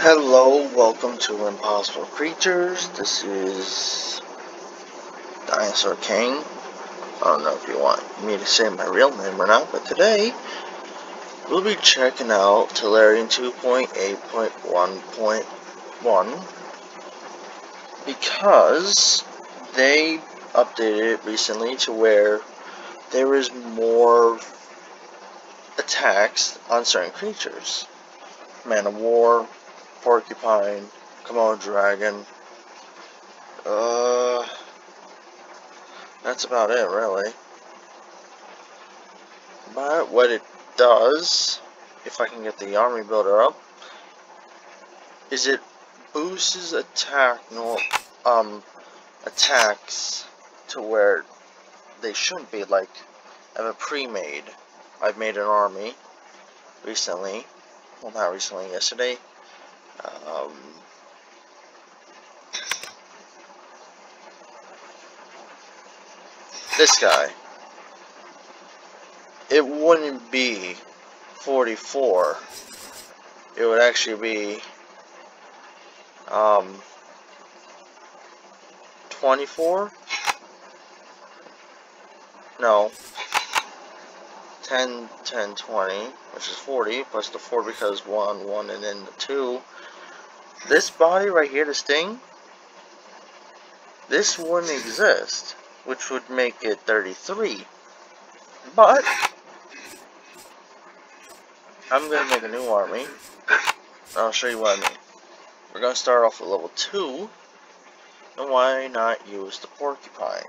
Hello, welcome to Impossible Creatures. This is Dinosaur King. I don't know if you want me to say my real name or not, but today we'll be checking out Tellurian 2.8.1.1 because they updated it recently to where there is more attacks on certain creatures. Man of War, Porcupine, Komodo Dragon. That's about it, really. But what it does, if I can get the army builder up, is it boosts attacks to where they shouldn't be. Like, I have a pre-made. I've made an army recently. Well, not recently, yesterday. This guy. It wouldn't be 44. It would actually be 24? No. 10, 10, 20, which is 40, plus the 4 because 1, 1, and then the 2. This body right here, this thing, this wouldn't exist, which would make it 33. But I'm going to make a new army. I'll show you what I mean. We're going to start off with level 2, and why not use the Porcupine?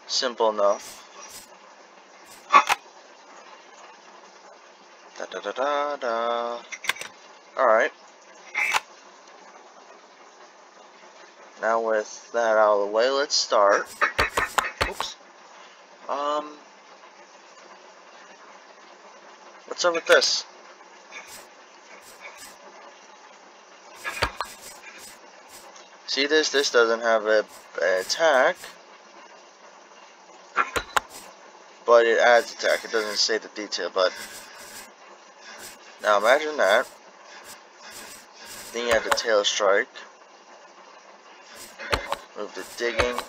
Simple enough. Da da da da da. Alright. Now with that out of the way, let's start. Oops. What's up with this? See this? This doesn't have an attack. But it adds attack. It doesn't say the detail, but now imagine that. Then you have the tail strike. Move the digging.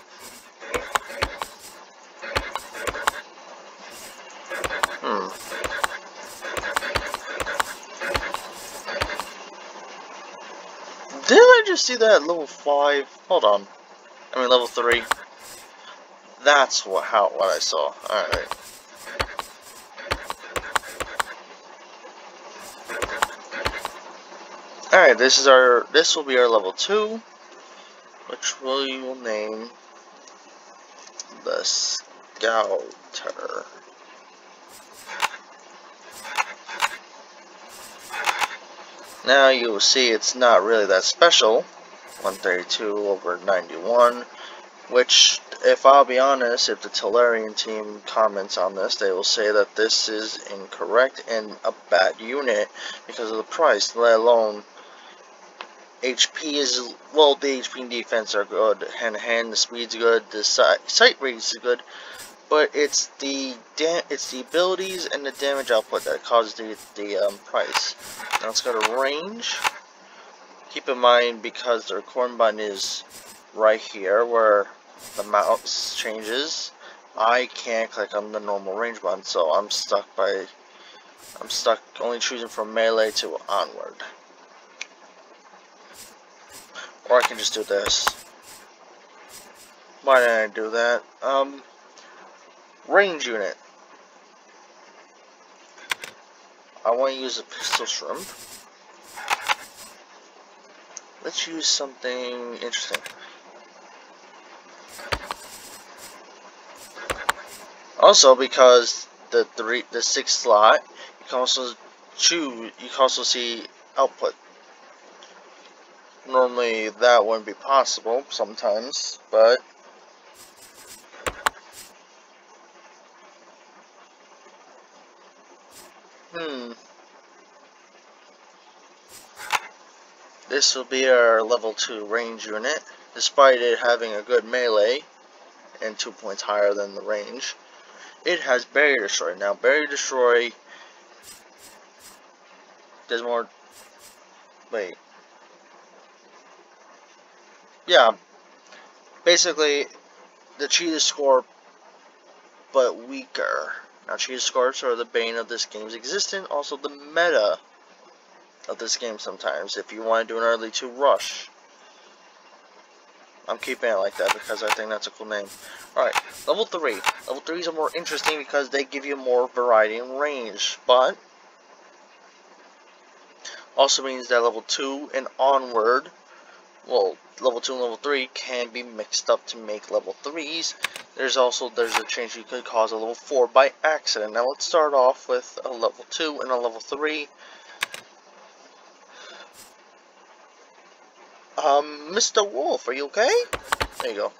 Didn't I just see that at level 5? Hold on. I mean level 3. That's what I saw. Alright. Alright, this will be our level 2, which we will name the Scouter. Now you will see it's not really that special. 132 over 91, which, if I'll be honest, if the Tellurian team comments on this, they will say that this is incorrect and a bad unit because of the price, let alone HP is, well, the HP and defense are good, hand to hand, the speed's good, the sight rate is good, but it's the abilities and the damage output that causes the price. Now let's go to range. Keep in mind, because the recording button is right here where the mouse changes, I can't click on the normal range button, so I'm stuck only choosing from melee to onward. Or I can just do this. Why didn't I do that? Range unit. I want to use a pistol shrimp. Let's use something interesting. Also, because the 6th slot, you can also choose. You can also see output. Normally, that wouldn't be possible sometimes, but this will be our level 2 range unit, despite it having a good melee and 2 points higher than the range. It has Barrier Destroy. Now, Barrier Destroy There's more. Wait. Yeah. Basically, the cheetah score, but weaker. Now, cheetah scores are the bane of this game's existence. Also, the meta of this game sometimes. If you want to do an early 2 rush. I'm keeping it like that because I think that's a cool name. Alright, level 3. Level 3s are more interesting because they give you more variety and range. But also means that level 2 and onward, well, level 2 and level 3 can be mixed up to make level 3s. There's a chance you could cause a level 4 by accident. Now let's start off with a level 2 and a level 3. Mr. Wolf, are you okay? There you go.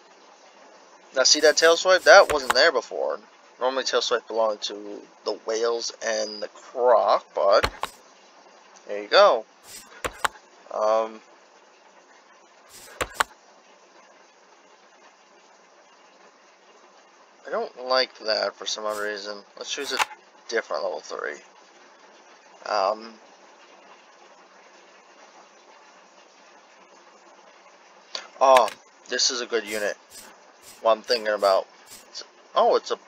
Now see that tail swipe? That wasn't there before. Normally tail swipe belonged to the whales and the croc, but there you go. I don't like that for some odd reason. Let's choose a different level 3. Oh, this is a good unit. What I'm thinking about. It's a...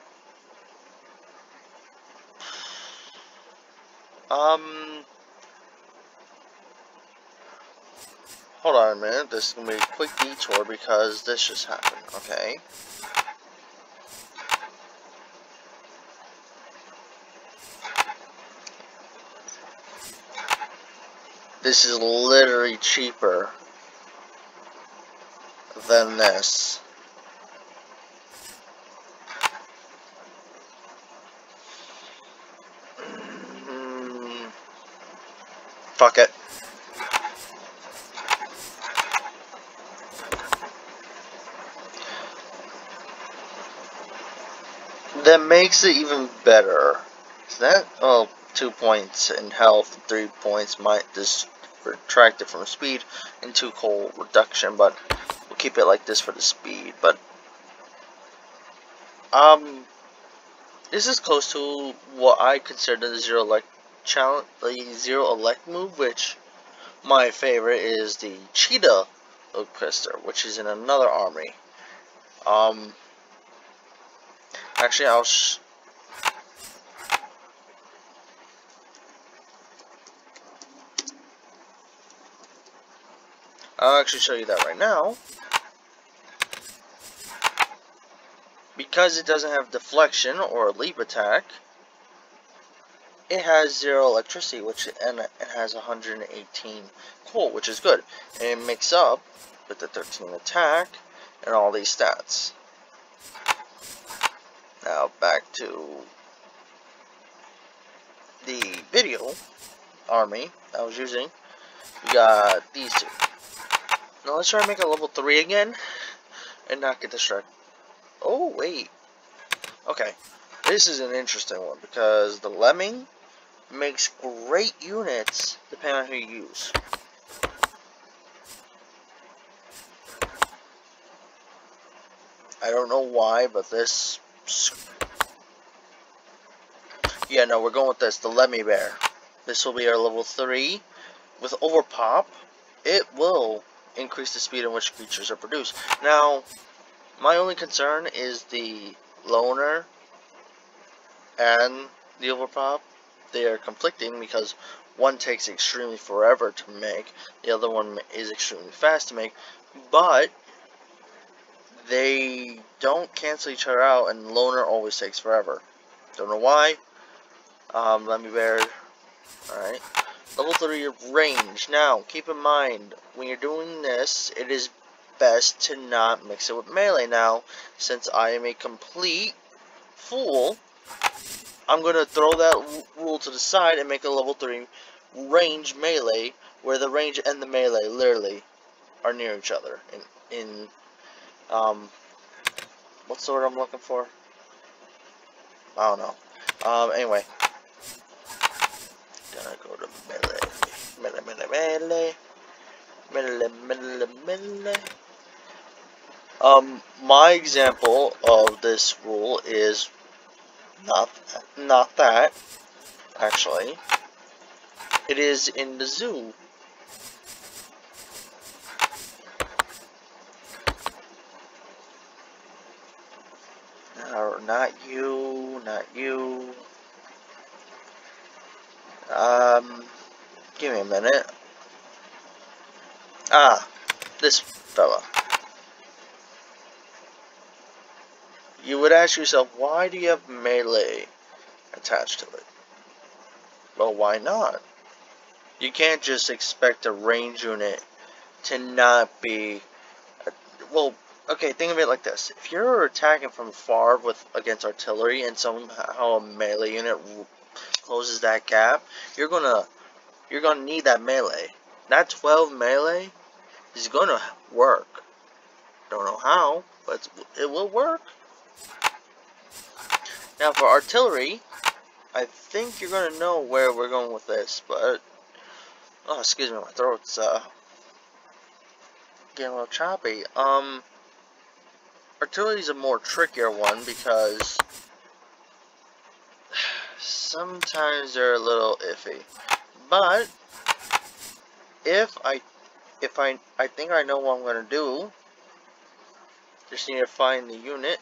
Hold on a minute. This is going to be a quick detour because this just happened, okay? This is literally cheaper than this. Fuck it. That makes it even better. Is that, 2 points in health, 3 points might retract it from speed, and 2 cold reduction, but we'll keep it like this for the speed. But this is close to what I consider the zero elect challenge, the zero elect move, which my favorite is the cheetah Oakcrester, which is in another army. Actually, I'll actually show you that right now. Because it doesn't have deflection or leap attack, it has 0 electricity, and it has 118 cool, which is good. And it makes up with the 13 attack and all these stats. Now back to the video army I was using. We got these two. Now let's try to make a level 3 again and not get distracted. Oh wait. Okay. This is an interesting one because the Lemming makes great units depending on who you use. I don't know why, but this... Yeah, no, we're going with this, the Lemmy Bear. This will be our level 3. With Overpop, it will increase the speed in which creatures are produced. Now, my only concern is the Loner and the Overpop. They are conflicting because one takes extremely forever to make, the other one is extremely fast to make, but they don't cancel each other out, and Loner always takes forever. Don't know why. Lemmy Bear. Alright. Level 3 range. Now, keep in mind, when you're doing this, it is best to not mix it with melee. Now, since I am a complete fool, I'm going to throw that rule to the side and make a level 3 range melee, where the range and the melee literally are near each other. What's the word I'm looking for? I don't know. Anyway. Gonna go to melee. Melee. My example of this rule is not that, actually. It is in the zoo. No, not you, not you. Give me a minute. Ah, this fella. You would ask yourself, why do you have melee attached to it? Well, why not? You can't just expect a range unit to not be... Well, okay, think of it like this. If you're attacking from far against artillery and somehow a melee unit closes that gap, you're gonna need that melee. That 12 melee is gonna work. Don't know how, but it will work. Now for artillery, I think you're gonna know where we're going with this, but oh, excuse me, my throat's getting a little choppy. Artillery is a more trickier one because sometimes they're a little iffy. But I think I know what I'm gonna do. Just need to find the unit.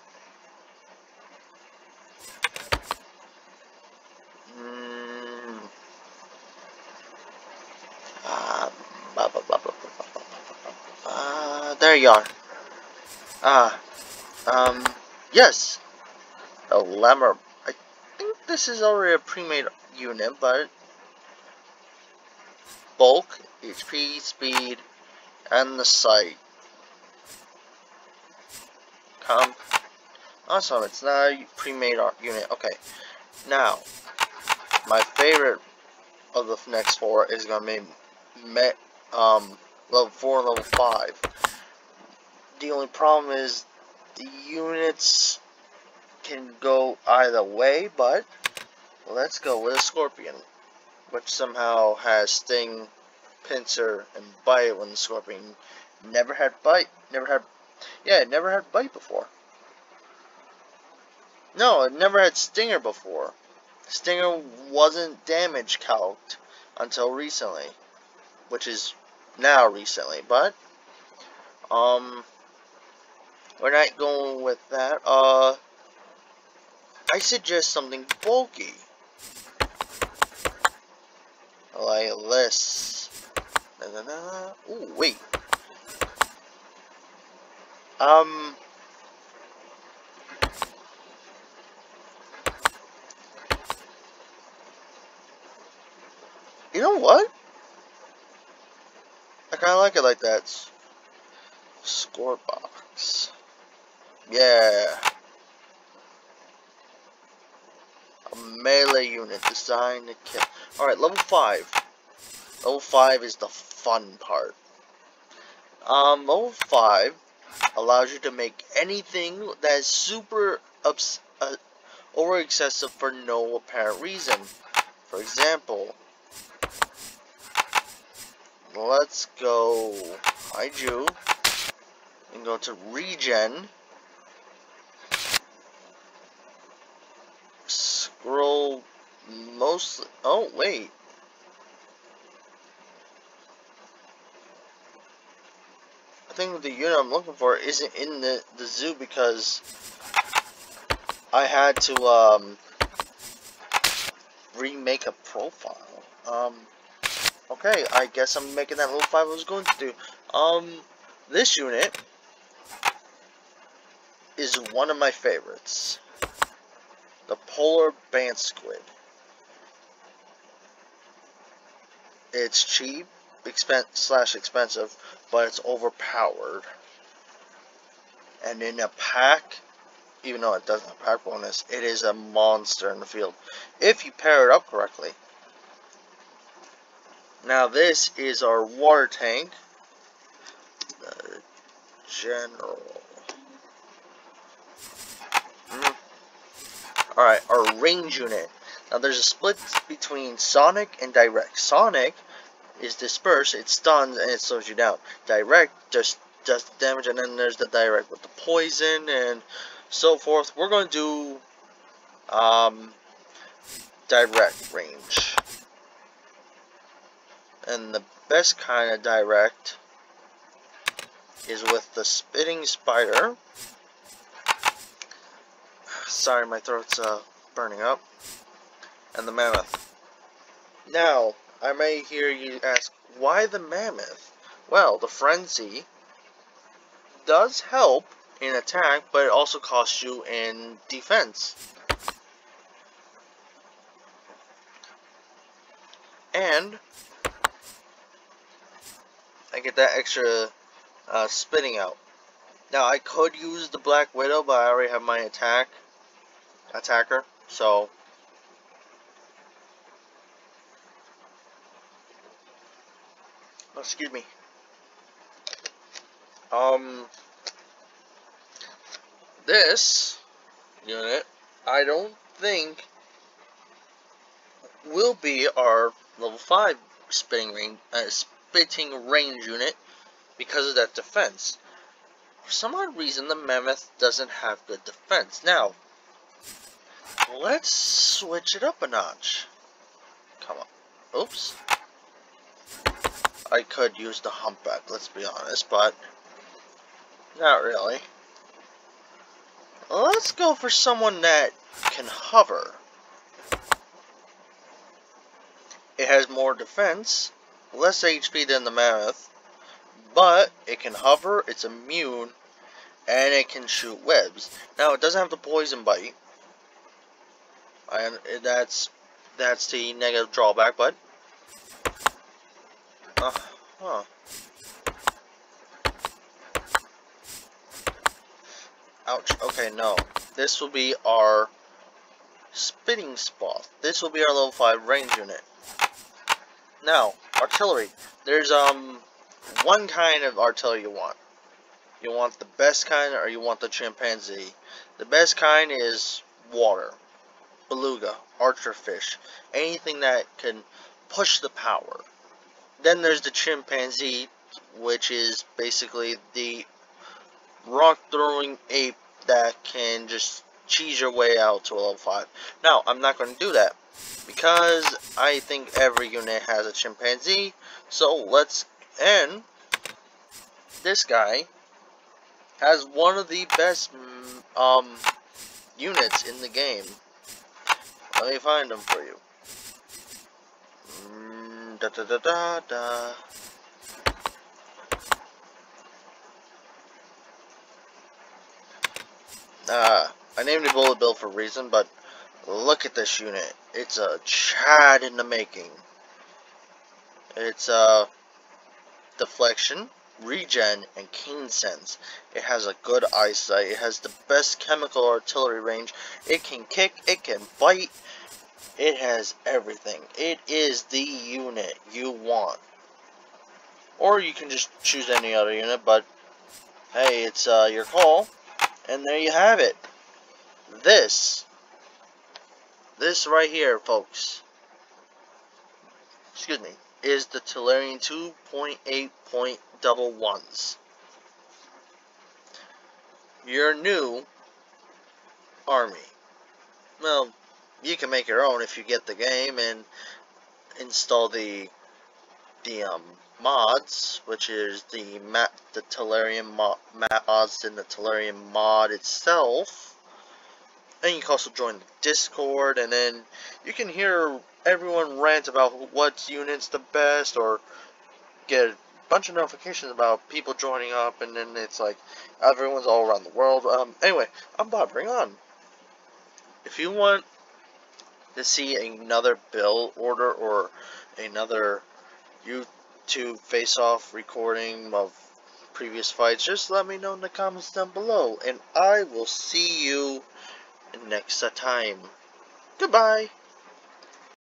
There you are. Yes. A Lemur. I think this is already a pre-made unit, but bulk, HP, speed, and the sight. Awesome, it's not a pre-made unit. Okay. Now, my favorite of the next 4 is gonna be level 4 and level 5. The only problem is the units can go either way, but let's go with a Scorpion, which somehow has Sting, Pincer, and Bite. When the Scorpion never had Bite, it never had Bite before. No, it never had Stinger before. Stinger wasn't damage calced until recently, which is now recently, but we're not going with that. I suggest something bulky, like this. Ooh, wait. You know what? I kind of like it like that. Score box. Yeah. A melee unit designed to kill. Alright, level 5. Level 5 is the fun part. Level 5 allows you to make anything that is super over excessive for no apparent reason. For example, let's go Haiju and go to regen. Scroll mostly. Oh, wait. I think the unit I'm looking for isn't in the zoo because I had to remake a profile. Okay, I guess I'm making that level 5 I was going to do. This unit is one of my favorites. The Polar Band Squid. It's cheap, expensive, but it's overpowered. And in a pack, even though it doesn't have pack bonus, it is a monster in the field if you pair it up correctly. Now this is our water tank, the General. Alright, our range unit. Now there's a split between Sonic and Direct. Sonic is disperse, it stuns, and it slows you down. Direct just does damage, and then there's the Direct with the poison and so forth. We're going to do Direct range. And the best kind of direct is with the Spitting Spider. Sorry, my throat's burning up. And the Mammoth. Now, I may hear you ask, why the Mammoth? Well, the Frenzy does help in attack, but it also costs you in defense. And I get that extra spitting out. Now I could use the Black Widow, but I already have my attacker, so excuse me. This unit I don't think will be our level 5 spitting range unit because of that defense. For some odd reason, the Mammoth doesn't have good defense. Now, let's switch it up a notch. Come on. Oops. I could use the Humpback, let's be honest, but not really. Let's go for someone that can hover. It has more defense, less HP than the Mammoth, but it can hover, it's immune, and it can shoot webs. Now, it doesn't have the poison bite. That's the negative drawback, but ouch. Okay, no. This will be our Spitting Spot. This will be our level 5 range unit. Now, artillery. There's one kind of artillery you want. You want the best kind, or you want the chimpanzee. The best kind is water, beluga, archerfish, anything that can push the power. Then there's the chimpanzee, which is basically the rock-throwing ape that can just cheese your way out to a level 5. Now, I'm not going to do that, because I think every unit has a chimpanzee, so let's end. This guy has one of the best units in the game. Let me find them for you. I named it Bullet Bill for a reason, but look at this unit. It's a Chad in the making. It's deflection, regen, and keen sense. It has a good eyesight. It has the best chemical artillery range. It can kick. It can bite. It has everything. It is the unit you want. Or you can just choose any other unit, but hey, it's your call. And there you have it. This right here, folks, excuse me, is the Tellurian 2.8.11s. Your new army. Well, you can make your own if you get the game and install the mods, which is the Tellurian mods in the Tellurian mod itself. And you can also join the Discord, and then you can hear everyone rant about what unit's the best, or get a bunch of notifications about people joining up, and then it's like everyone's all around the world. Anyway, I'm Bob. Bring on. If you want to see another build order or another YouTube face-off recording of previous fights, just let me know in the comments down below, and I will see you next time. Goodbye.